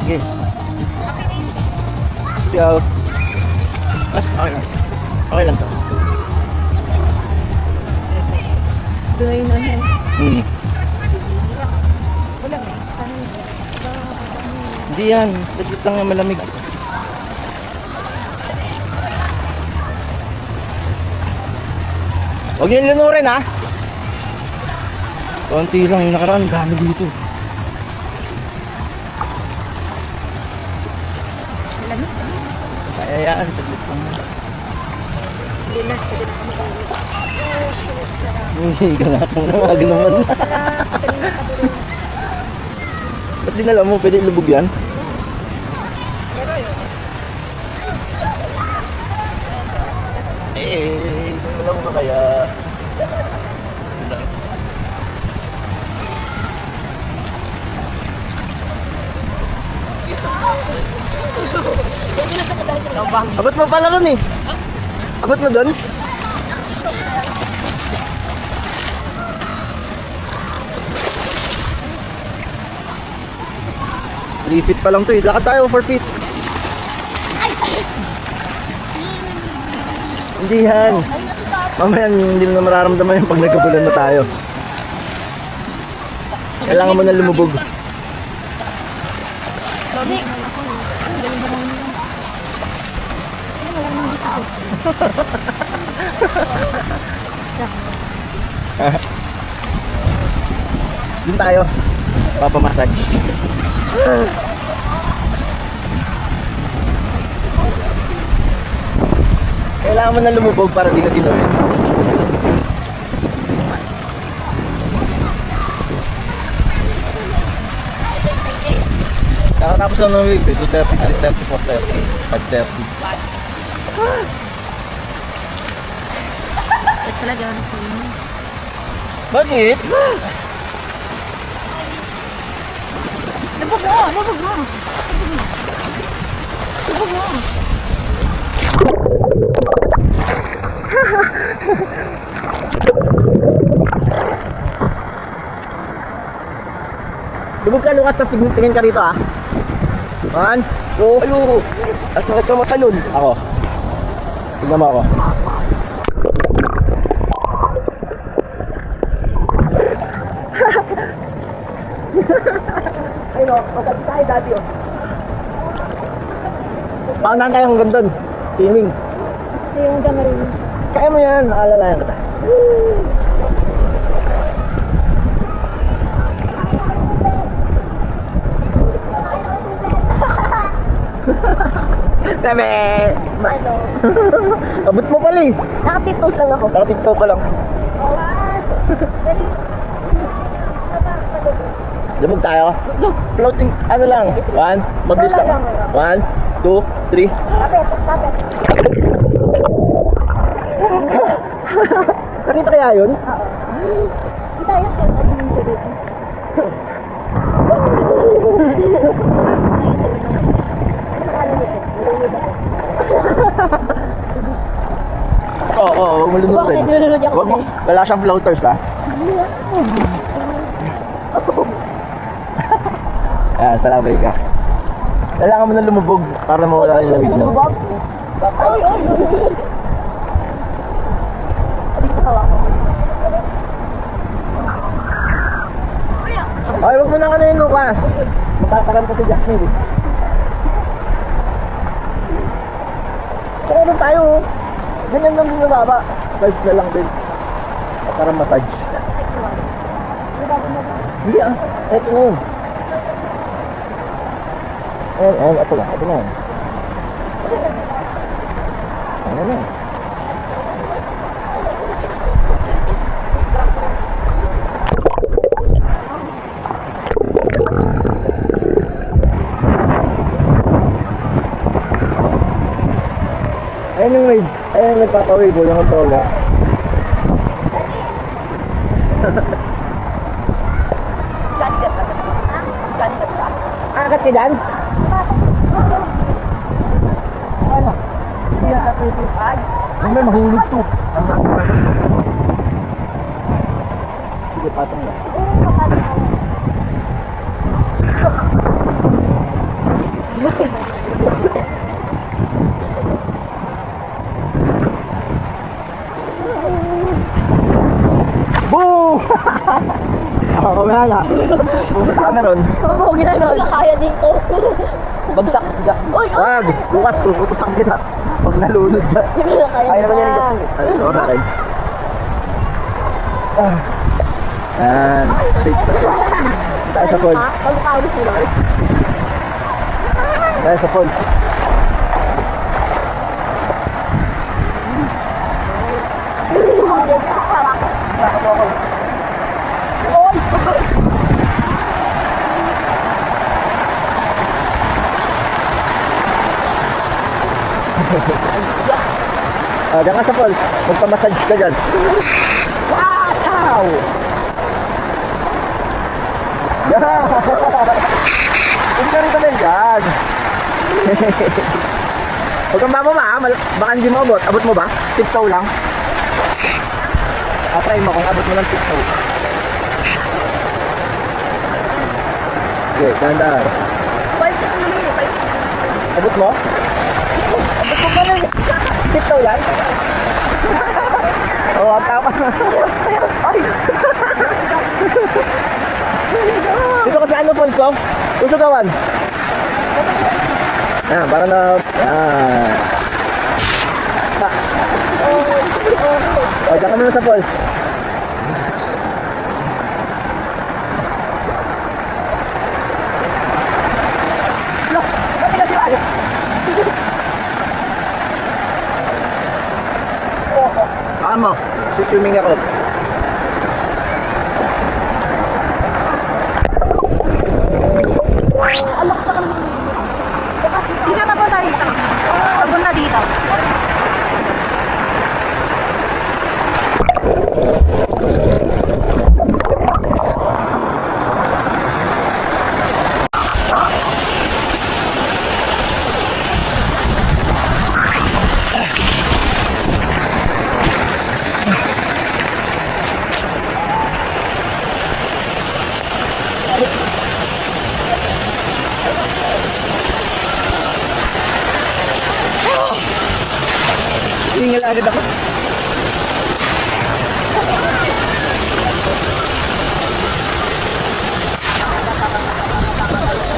Sige. Go. Okay lang. Okay lang to. Doon na yun. Hindi yan. Saglit lang yung malamig. Huwag niyo lunurin ha. Konti lang yung nakaraan. Dami dito. Kaya yan. Saglit lang. Hindi ka nakatang namag naman. Ba't dinala mo? Pwede ilubog yan? Alam mo kaya? Abot mo pala ron eh. Abot mo doon? Feet pa lang to eh. Lakad tayo 4 feet. Hindi yan. Mamaya hindi na mararamdaman yung pag nagkabulan na tayo. Kailangan mo na lumubog. Dun tayo. Papamassage. Kailangan mo na lumubog para di ka tinuloy. Kakatapos lang ng wave, 2:30, 3:30, 4:30, 5:30. Ito talaga ang swimming. Bakit? Lubog mo! Lubog mo! Lubog mo! Lubog ka, Lucas, tapos tingin ka rito ah. 1, 2, ayoko. Asakit sa mata nun. Ako. Tignan mo ako. Ayun o, magkakita tayo dati o. Paunahan tayo hanggang doon. Swimming. Ito yung gamarin. Kaya mo yan, nakalalayan kita. Dami! Ano? Abot mo pala eh. Nakatiktok lang ako. Nakatiktok ka lang. Lumog tayo. Floating, ano lang. 1, mabilis lang. 1, 2, 3. Tapet, tapet. Nakita kaya yun? Hindi tayo sa Oo, huwag mo lunutin. Bakit nilunod ako? Huwag mo, wala siyang floaters ha. Salamat ka. Kailangan mo na lumubog para mawala yung lamig na. Ay, ay, dito ka ako. Ay, huwag mo na ano yun, Lucas. Matatagan ko si Jasmine. Kaya doon tayo. Ganyan lang din na baba. Vibes na lang din. Para massage. Hindi ah. Ito na yun. Ayan, ito na. Ito na yun. Ayan na. Ayan yung wave. Ayan yung nagpapawave. Yung controller. Akat ka dyan? Ano? Hindi na katutupad. Hindi na mahulog to. Sige, patong na. Pumunta ka na ron. Mabugi na nun. Kaya dito. Bagsak siya. Uy, uy. Wag, bukas puputusan kita. Pag nalunod ka. Hindi na kaya. Kaya naman yan yung gasol. Alright. Safe. Tayo sa falls. Pagkakawin sila. Tayo sa falls. Diyan ka sa falls. Magpamassage ka dyan. Wow! Huwag ka rito din dyan. Huwag kang mamama, baka hindi mo abot. Abot mo ba? Tiptoe lang. Try mo kung abot mo ng tiptoe. Okay, dahan-dahan. Abot mo? Abot mo ba lang? Tiptoe yan? Oo, ang tama. Ay! Dito kasi ano, Ponso? Usugawan. Para na... Diyan ka muna sa falls. Saan mo? Swimming ako. Hindi na papunta dito. Papunta dito. Tingil agad ako.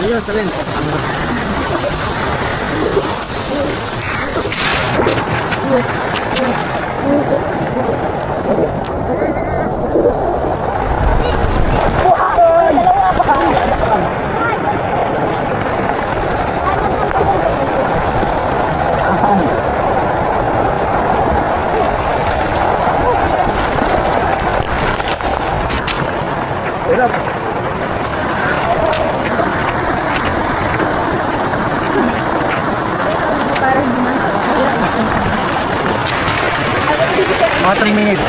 Ayun, salin. Hirap. Mga 3 minutes.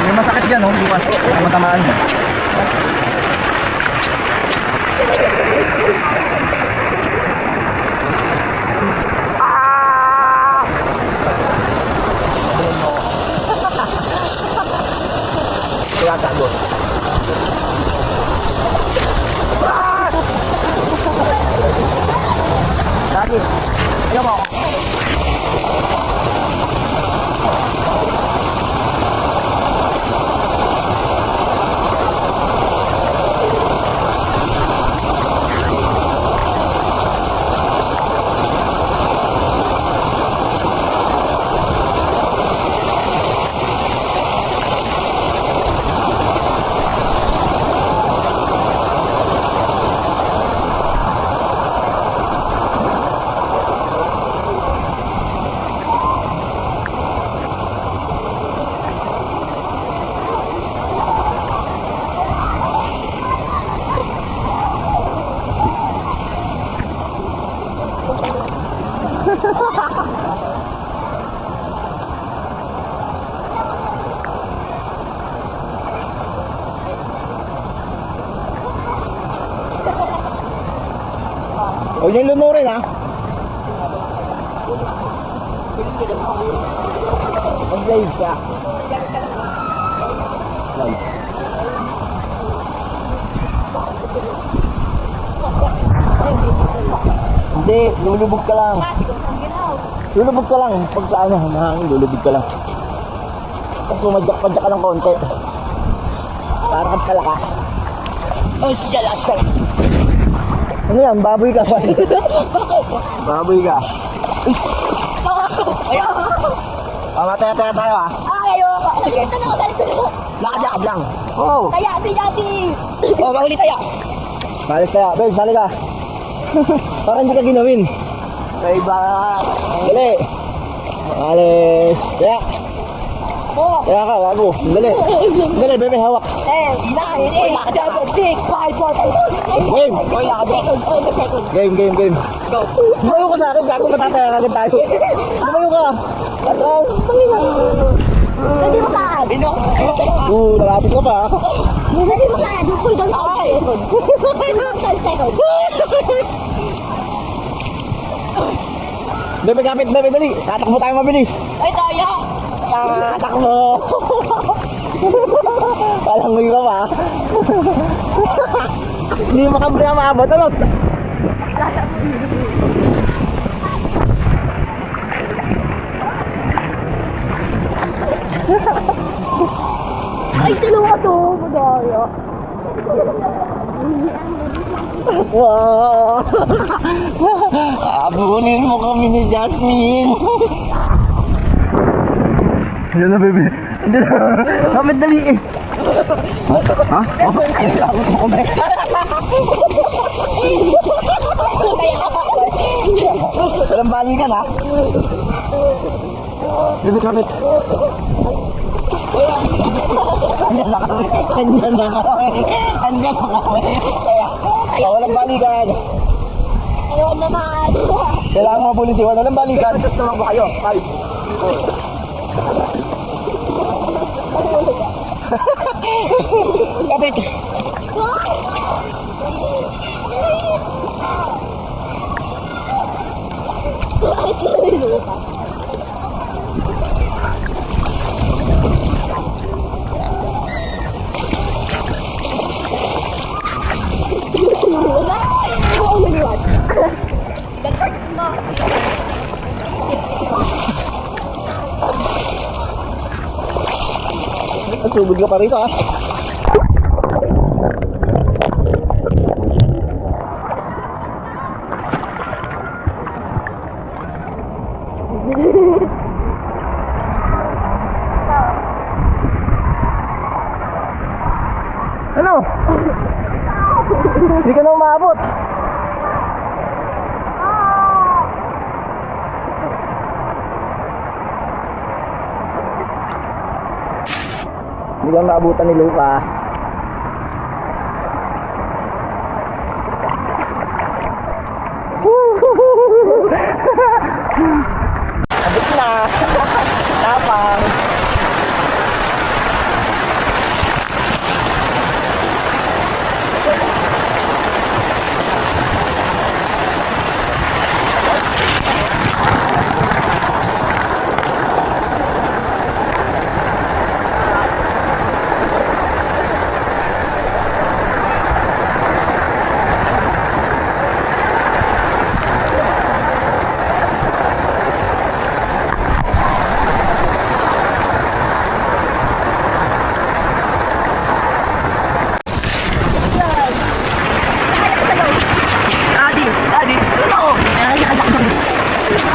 May masakit dyan, oh. Bukas. Matamaan mo. Tago. Lagi. Ayo mo. Huwag niyong lunurin, ha? Mag-live ka. Live. Hindi, lulubog ka lang. Lulubog ka lang. Pagka ano, mahangin, lulubog ka lang. Tapos pumadyak-padyak ka lang konti. Para kang kalaka. Oh, siyala. Ano yan? Baboy ka pa. Baboy ka. Mataya tayo ah. Ayoko. Sige, balik ko. Lakad lang. Oh. Taya, si Daddy. Oh, mahuli tayo. Malis tayo. Babe, sali ka. Para hindi ka ginawin. May ba? Dali. Malis. Taya. Taya ka, bago. Dali. Dali, bebe, hawak. 10, 9, 8, 7, 6, 5, 4, 3, Game. Game. Go. Lumayo ka sa akin, gago matataya agad tayo. Lumayo ka. Atras. Pwede mo sa akin. Lalapit ka pa. Pwede mo sa akin. Yung full down sa second. 10 seconds. Bebe, kapit, bebe, dali. Tatakbo tayo mabilis. Ay, tayo. Tatakbo. Palangoy ka pa. Hindi makabre ang maabot. Ano? Ay, sino ka to? Madaya. Wow! Abulin mo kami ni Jasmine. Yan na, bebe. Hindi na. Kapit dali eh. Ha? Walang balikan ha? Bebe, kapit. Andyan na kami. Walang balikan. Ayaw naman. Kailangan mabulin si Juan. Walang balikan. Just naman ba kayo? 5. Kapit. Sugod ka pa rito ha. Ano? Hindi ka na umabot. Hindi lang naabutan ni Lucas. Abot na. Tapang.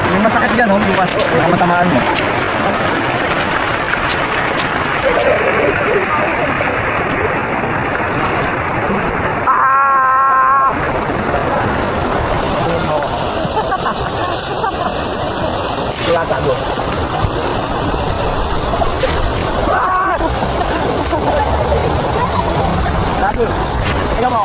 May masakit dyan, oh, Lucas. Baka matamaan mo. Wala tago. Tago. Tingnan mo.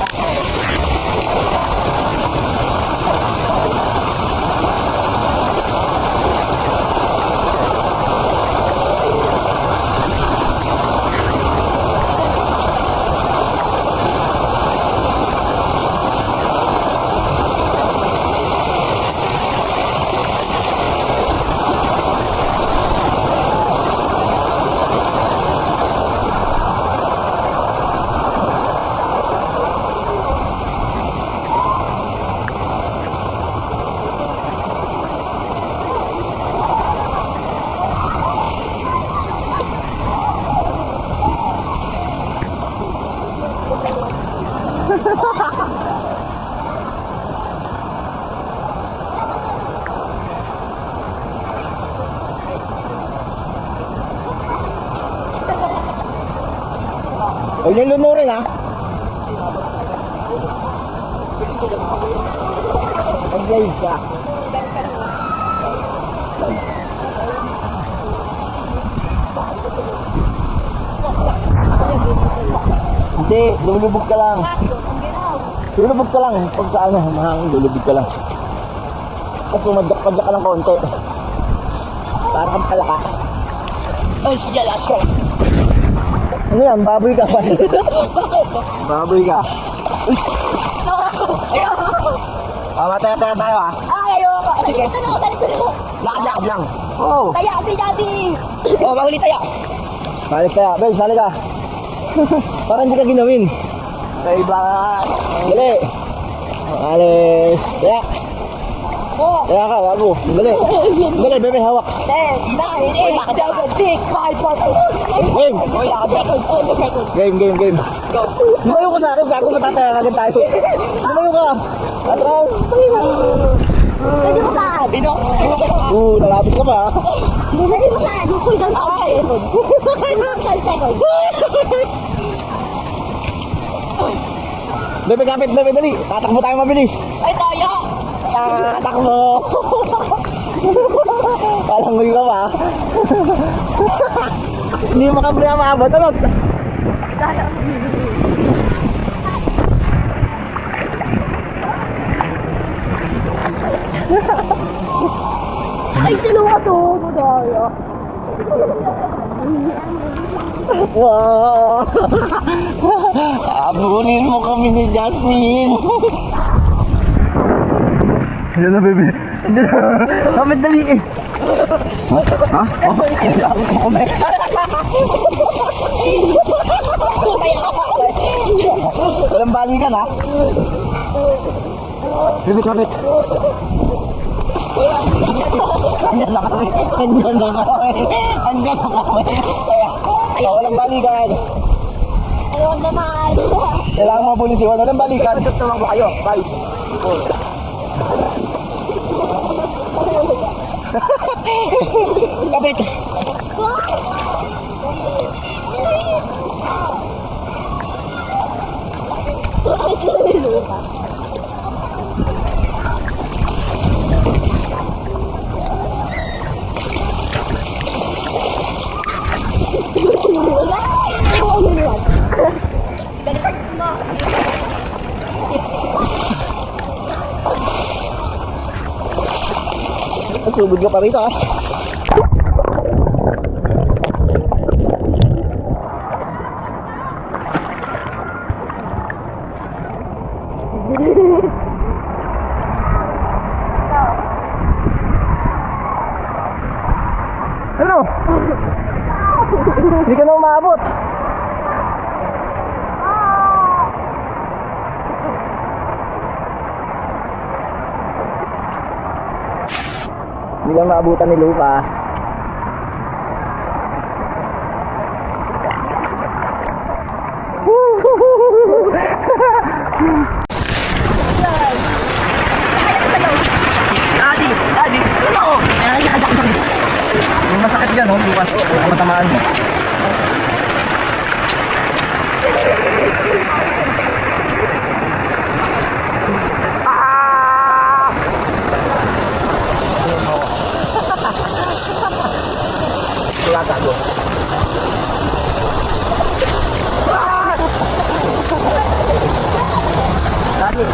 Huwag niyong lunurin ha. Mag-live ka. Hindi, lulubog ka lang. Lulubog ka lang. Pag sa ano, mahangin, lulubog ka lang. Tapos pumadyak-padyak ka lang konti. Para kang palaka. Ay, siya laso. Ano yan? Baboy ka pa. Baboy ka. Mataya-taya tayo ah. Ay, ayoko. Sige. Lakad-lakad lang. Oo. Taya, si Daddy. Oh, mahuli tayo. Balik tayo. Bel, sali ka. Parang hindi ka ginawin. Kaya iba. Dali. Alis. Taya. Oh. Taya ka, bago. Dali. Dali, bebe, hawak. 10, 9, 8, 7, 6, 5, 4, 3, Game. 2, 1. Game. Lumayo ka sa akin, gago matataya agad tayo. Lumayo ka. Atras. Pwede mo saan? Nalapit ka pa. Pwede mo saan? Yung cool down 10 seconds. 10 seconds. Bebe, kapit, bebe, dali. Tatakbo tayo mabilis. Ay, tayo. Tatakbo. Parang nguy ka pa. Hindi makabri ang maabot. Ano? Ay, sino ka to? Madaya. Wow! Abunin mo kami ni Jasmine. Ayan na, bebe. Kapit, dali eh. Ha? Oh, bakit mo kami? Walang balikan ha? Bebe, kapit. Andyan na kami. Walang balikan. Ayaw naman. Kailangan mga pulis iwan. Walang balikan. Gusto lang ba kayo? Bye. Kapit. Sugod ka pa rito ah. Ano? Hindi ka na umabot. Hindi lang maabutan ni Lucas. Daddy, ano? Yung masakit dyan, Lucas. Matamaan mo. Wala gago. Daddy,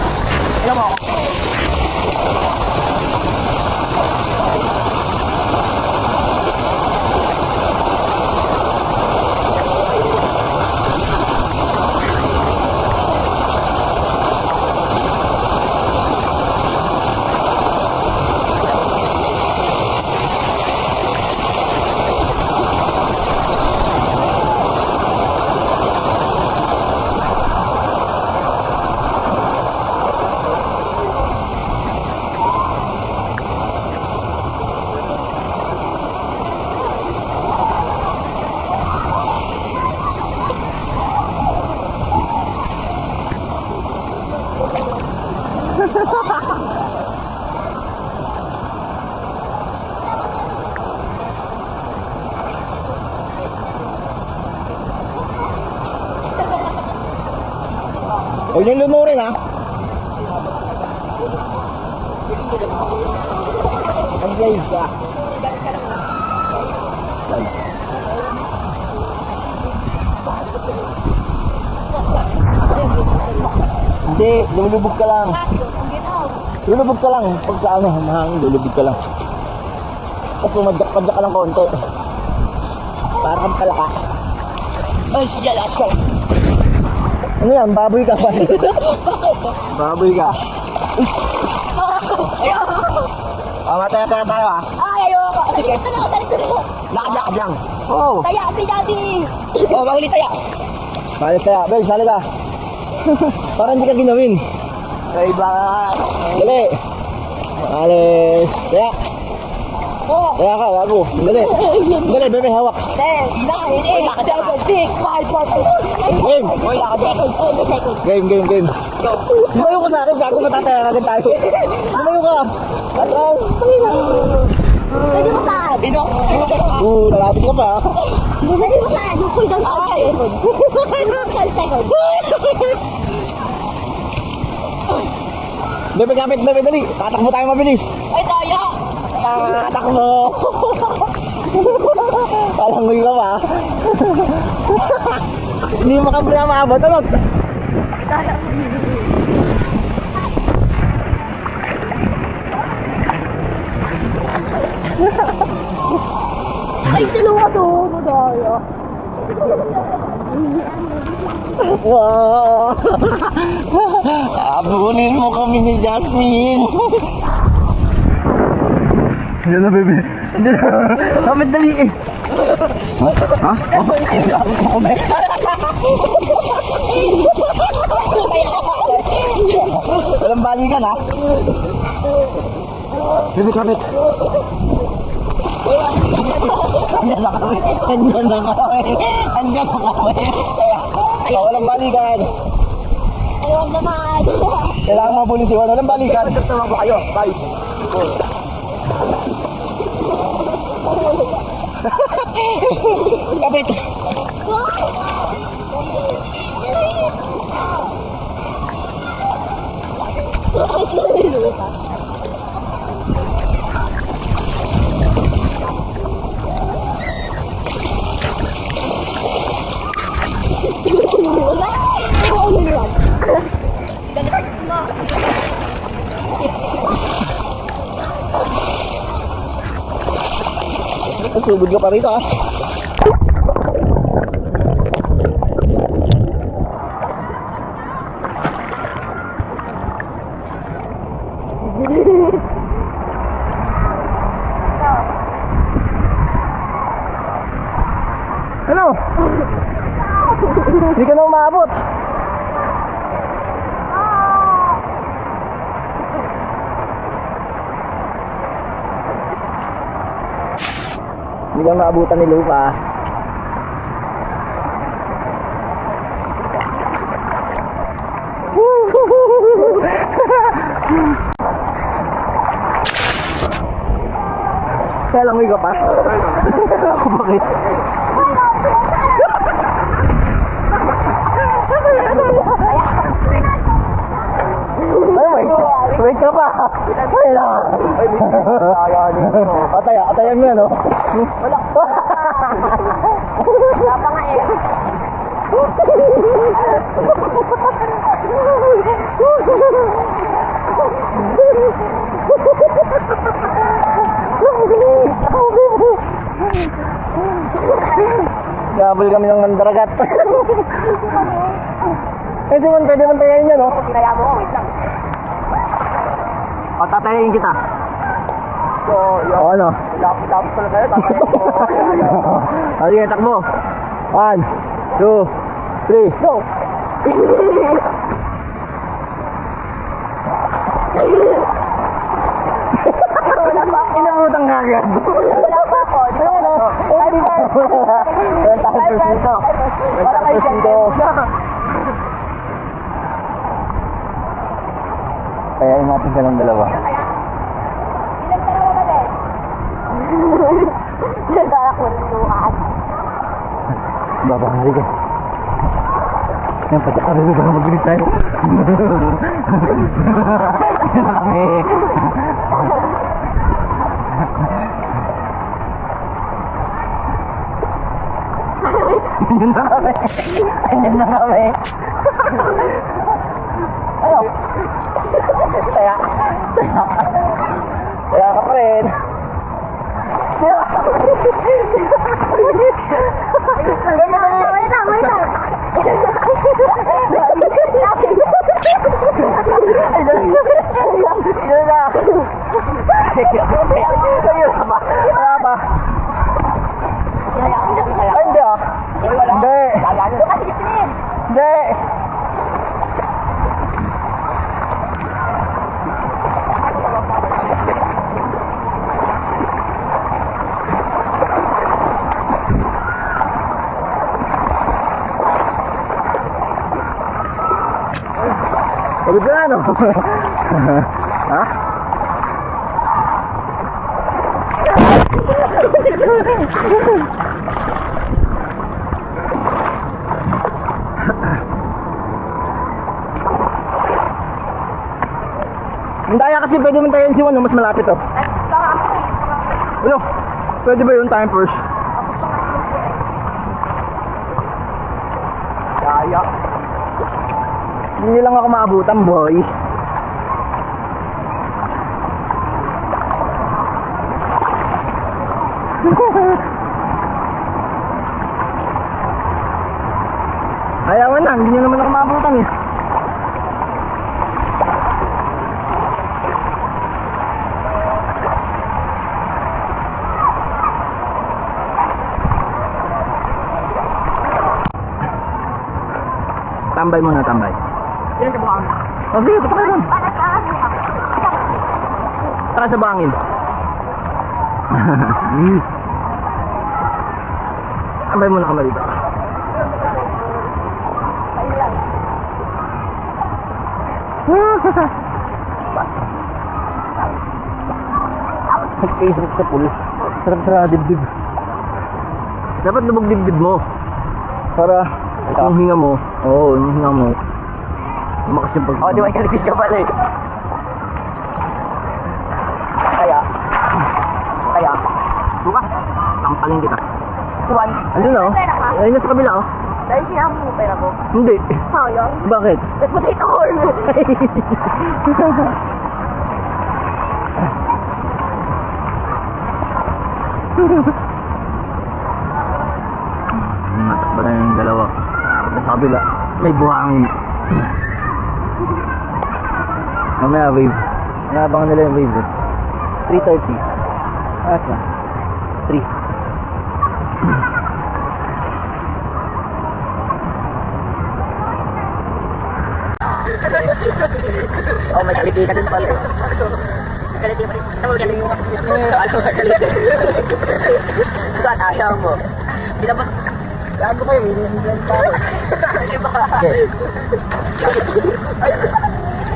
alam mo. Huwag niyong lunurin ha. Ang ka. Hindi, lulubog ka lang. Lulubog ka lang. Pagka ano, mahangin, lulubog ka lang. Tapos pumadyak-padyak ka lang konti. Para kang palaka. Ay, siya laso. Ano yan? Baboy ka pa. Baboy ka. Mataya tayo ah. Ay, ayoko. Sige. Lakad lang. Oo. Taya, si Daddy. Oh, mahuli taya. Malis taya. Ben, sali ka. Para hindi ka ginawin. Ay, ba? Dali. Malis. Taya. Taya ka, wago. Dali. Dali, bebe, hawak. 10, 9, 8, 7, 6, 5, 4, 3. Game. Lumayo ko sa akin, gago matataya agad tayo. Lumayo ka. Atras. Pwede mo saan? Nalapit ka pa. Pwede mo saan? Yung cool down 12 seconds. Bebe, kapit, bebe, dali. Tatakbo tayo mabilis. Ay, tayo. Tatakbo. Palangoy ka pa. Hindi mo ka pala maabot. Ano? Ay, tulungan to. Madaya. Wow! Abulin mo kami ni Jasmine. Yan na, bebe. Kapit dali eh. Ha? Kapit mo kami. Walang balikan ha? Bebe, kapit. Andyan na kami. Walang balikan. Ayaw naman. Kailangan mabulin si Juan. Walang balikan. Tama ba kayo? 5. Kapit. Subod ka pa rito ah. Ano? Hindi ka na umabot. Hindi ka maabutan ni Lucas. Kaya lang ka pa? Ako bakit? Wait ka pa! Ay na! Atayan mo yan, no? Wala pa nga eh. Gabol kami ng mandaragat. Eh, si Man, pwede man tayain yan, no? Kaya mo, wait lang. O, tatayin kita. O, ano? Lapit pala sa'yo, tatayin mo. O, sige, takbo. 1, 2, 3, go! Inabutang kagad. Wala pa ako. Walang tayo dito. Walang tayo dito. Kayain natin silang dalawa. Ilang tarawa ba din? Nagkala ko rin luhaan. Babahari ka. Yan, pati kami ba mag-bilis tayo? Kami. Yun na kami. Yun na kami. Ayaw. Taya. Taya ka pa rin. Taya. Wait lang. Yun na. Ayun na ba? Kaya ba? Ay, hindi ah. Hindi. Hindi. Pagod ka na, no? Ha? Hintaya kasi pwede mo tayo si Juan, mas malapit oh. Ano? Pwede ba yung time first? Kaya. Hindi lang ako maabutan, boy. Ayaw na, hindi nyo naman ako maabutan eh. Tambay muna, tambay. Yan sa buhang. Oh, sige, ito pa rin. Tara sa bangin. Tambay muna kami dito. Nag-facebook sa pool. Sarap sa dibdib. Dapat lubog dibdib mo. Para yung hinga mo. Oo, yung hinga mo. Lumakas yung pag... Di ba ikalipid ka pala eh. Kaya. Bukas, tampalin kita. Tuwan. Andun na oh. Ayun na sa kabila oh. Dahil sinama mo pera mo. Hindi. Sayang. Bakit? Nag-potato corn. Matakba na yung dalawa. Sa kabila, may buhangin. Mamaya wave. Naabangan nila yung wave eh. 3:30. Asa? 3. Oh, may kaliti ka din pala. Kaliti pa rin. Tawag kaliti mo. Ano ba kaliti? Saan ayaw mo? Binabas. Gago kayo, hindi pa ako. Di ba?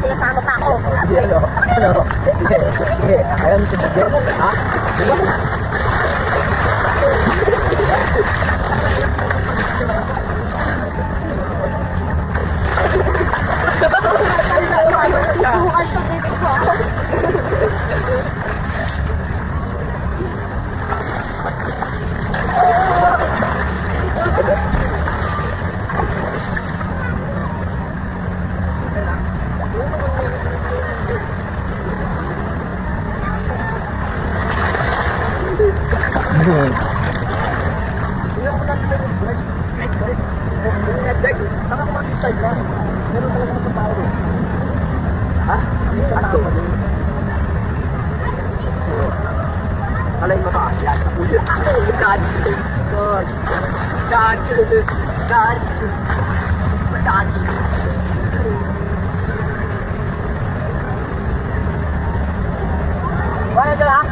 Sinasama pa ako. Ano? Sige, ayaw mo ito. Ha? Diba? Alay mo ba? Yan. God. God. God. God. God. Wala ka lang?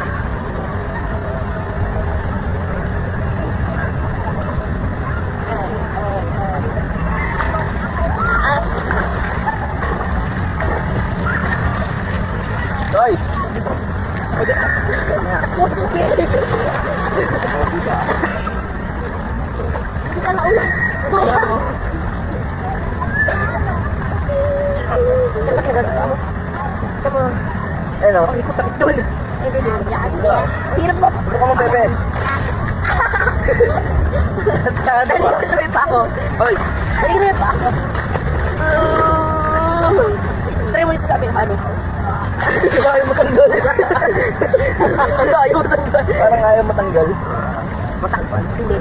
Hoy! Kita na ulo. Tama. Ayun o. Ay, ko sakit doon. Hirap mo. Ano ka mo, Pepe? Dali pa ako. Hoy! Dali pa ako. Try mo ito sabi ng ano. Ayaw matanggal. Ayaw mo tanggal. Parang ayaw matanggal. Masakit pa. Hindi.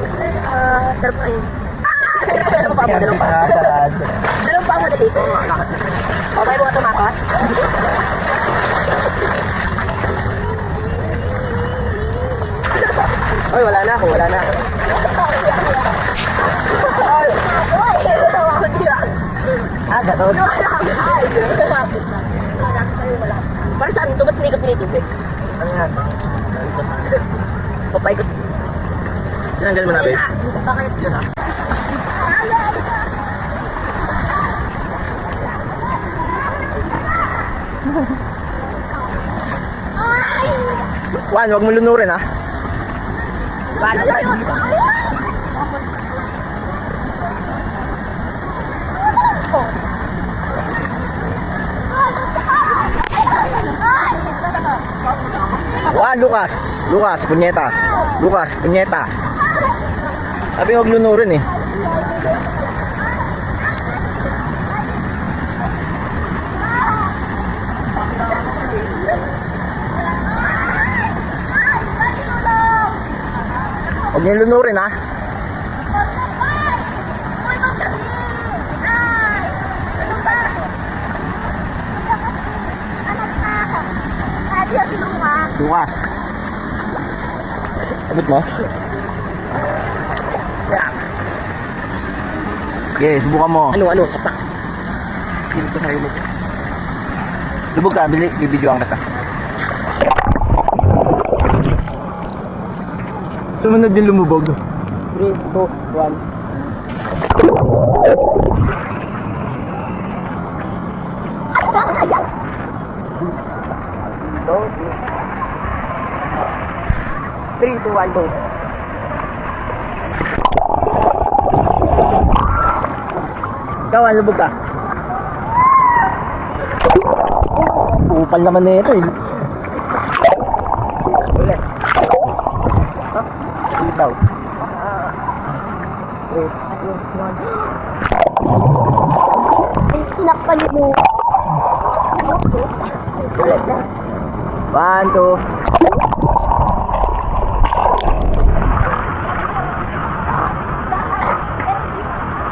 Sarap ayun. Dalawang pa mo, dalawang pa. Sarado. Dalawang pa mo, dali. Okay mo nga tumakas. Ay, wala na ako, wala na. Ah, gatot. Para saan ito? Ba't nilikot-nilikot? Ano yan? Papaikot. Tinanggal mo na, babe. Juan, huwag mo lunurin, ha? Paano yan? Juan, Lucas. Lucas, punyeta. Lucas, punyeta. Sabi huwag lunurin, eh. Huwag niyo lunurin, ha? Lucas. Abot mo? Sige, subukan mo. Ano, sapak. Pilit ko sa ilog. Lubog ka, bibidyoan kita. Sumunod yung lumubog. 3, 2, 1. Three, two, one, go. Ikaw, lubog ka. Upal naman na ito, eh. Ulit. Ikaw. 3, 2, 1. Sinakpan mo. Ulit. 1, 2.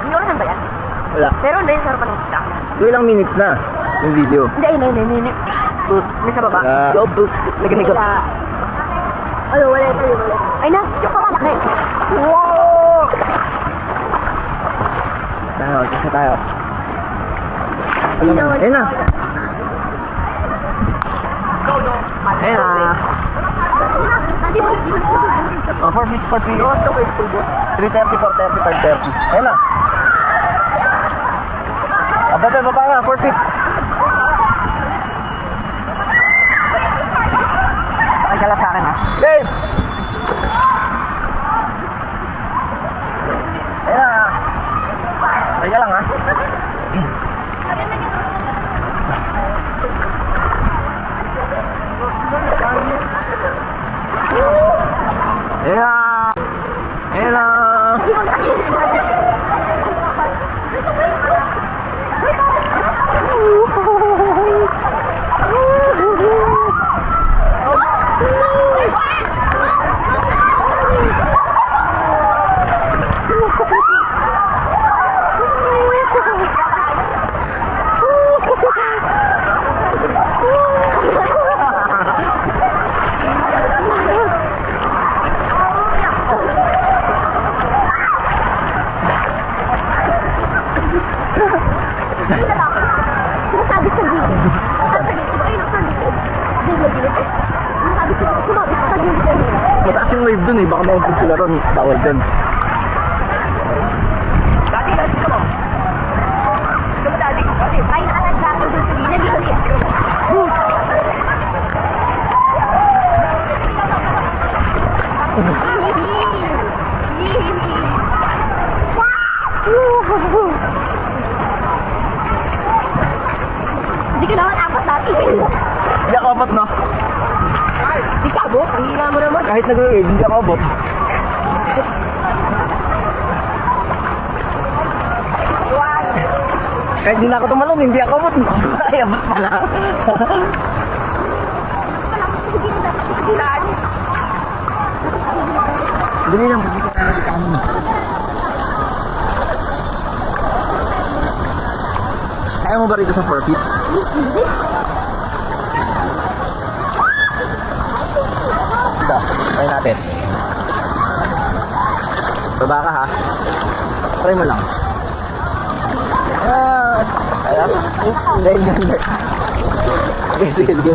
Inuurahan ba yan? Wala. Pero hindi, sarap pa ng kita. Ilang minutes na yung video. Hindi. Boost. May sa baba. Ah. Go, boost. Nagamigo. Ano, wala tayo. Ay na, yung kamalaki. Wow! Tayo, kasi tayo. Ayun na. Ayun na. Ayun na. Oh, 4 feet. 330, 430, 530. Ayun na. Baba nga, 4 feet. Ay, kala sa akin, ha? Dave! Ayun na. Ay, ka lang, ha? Ayun na. Ayun na. Mataas yung wave dun, eh. Baka maupod sila ron. Bawal dun. Dati, dito mo. Dito mo, dati. Ay, nakatagda ako dun sa gilid. Hindi ka naman apat dati. Hindi ako abot, no? Di ka abot, ang hina mo naman. Kahit nag-wave, hindi ako abot. Kahit di na ako tumalon, hindi ako abot. Ay, abot pala. Dali lang, pagkita na natin kami. Kaya mo ba rito sa 4 feet? Ito, try natin. Baba ka ha. Try mo lang. Ayan. Hindi, hindi. Okay, sige, sige.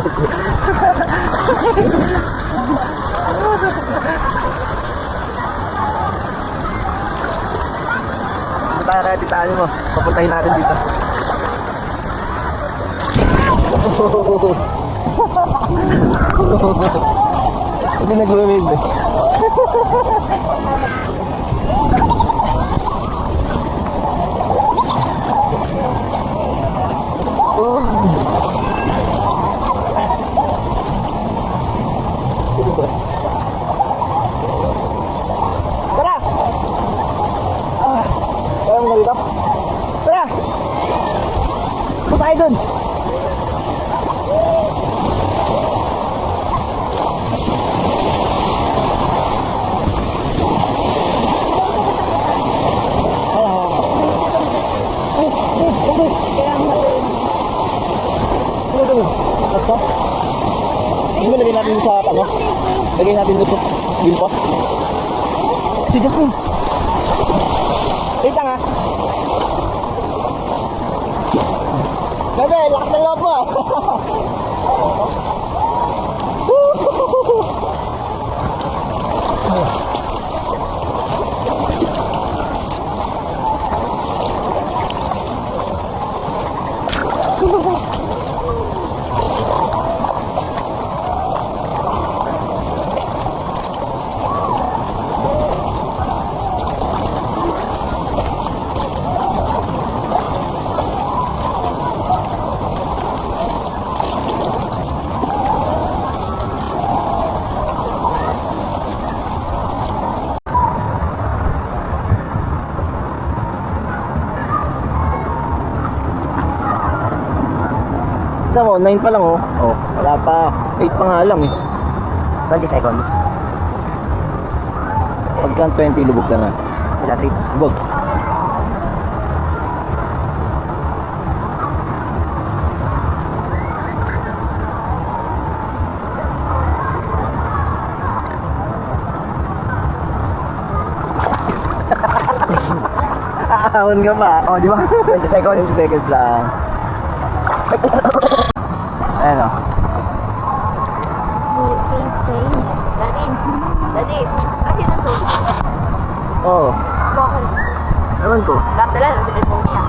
Punta kaya titanin mo. Papuntahin natin dito. Kasi nag-wave eh. Tara! Kaya mo na dito? Tara! Punta tayo dun! Hindi mo lagay natin sa ano? Lagay natin dito sa bilpo. Si Jasmine. Wait lang ha. Bebe, lakas ng loob mo ah. Tignan mo, 9 pa lang oh. Oh, wala pa. 8 pa nga lang eh. 20 seconds. Pagka 20, lubog ka na. Wala 3. Lubog. Aahon ka pa. Oh, di ba? 20 seconds. 20 seconds lang. Ayan o. Daddy, kasi na to. Oo. Bakit? Ewan ko. Lahat na lang, ang telephone niya.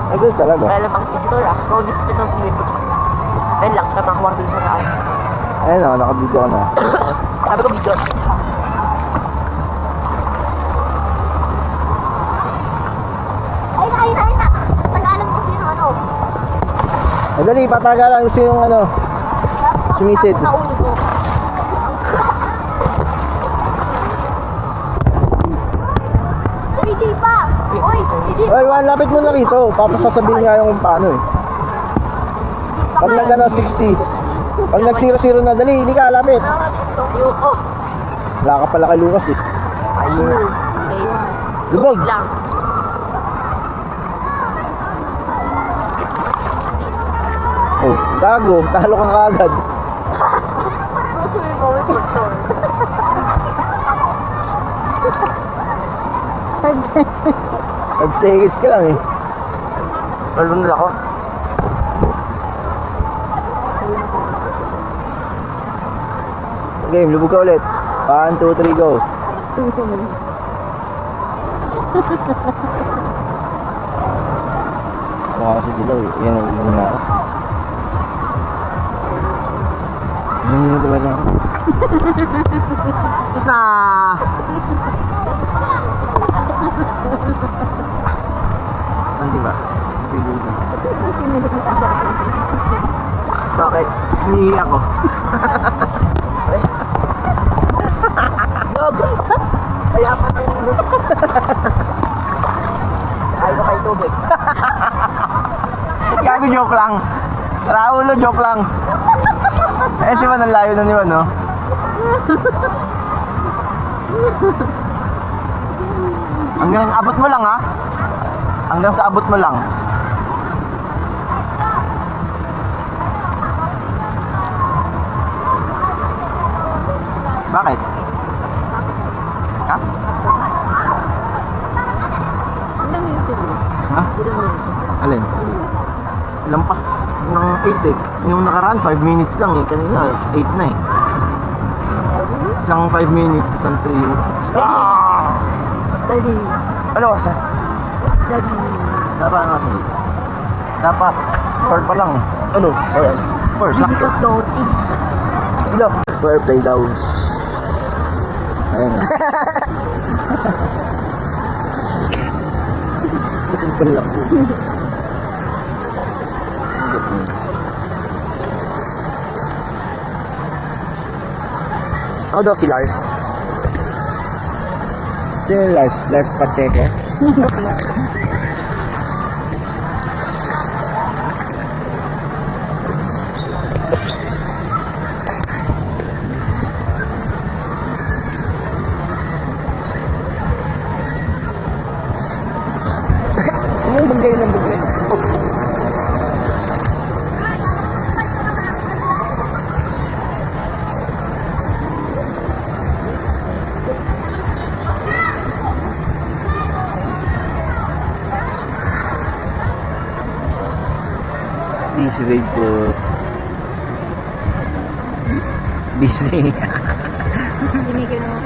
Ay, good talaga. Kaya lang pang isitor ah, kung gusto ng pinipot. Ayun lang, sa mga kwarto sa taas. Ayan o, nakabidyo ka na. Sabi ko video. Ayun na. Tagalan ko sino ano. Madali, pataga lang sinong ano. Sumisid. Sa ulo ko. Hindi pa! Oy! Hindi Ay, Juan, lapit mo na rito. Papasasabihin nga yung paano eh. Pag nag ano, 60. Pag nag 0-0 na, dali, hindi ka, lapit. Yuko. Wala ka pala kay Lucas eh. Ayun. Lubog. Lang. Oh, gago, talo ka kaagad. Gusto mo yung bawal for sure. 5 seconds ka lang eh. Malbon na ako. Game, lubog ka ulit. 1, 2, 3, go. Mukha kasi dilaw eh. Yan ang ilan na ako. Ilan na talaga ako. Na! Hindi ba? Pili ka. Bakit? Hinihi ako. Kaya pa tayo. Ay, ko kayo tubig. Gago, joke lang. Raulo, joke lang. Eh, si Man, ang layo na ni Man, no? Hanggang abot mo lang, ha? Hanggang sa abot mo lang. Bakit? Ha? Ilang minutes yun? Ha? Ilang minutes? Alin? Lampas ng 8 eh. Yung nakaraan, 5 minutes lang eh. Kanina, 8 na eh. Isang 5 minutes, isang 3. Daddy. Ano kasi? Daddy. Dapat nga kasi. Dapat. 4 pa lang eh. Ano? 4, sakto. Because naughty. Ilo. 4 play daw. Ayan. Pala. Ako daw si Lars. Si Lars Pacheco. Anong bagay ng bagay? Busy wave po. Busy. Binigyan mo.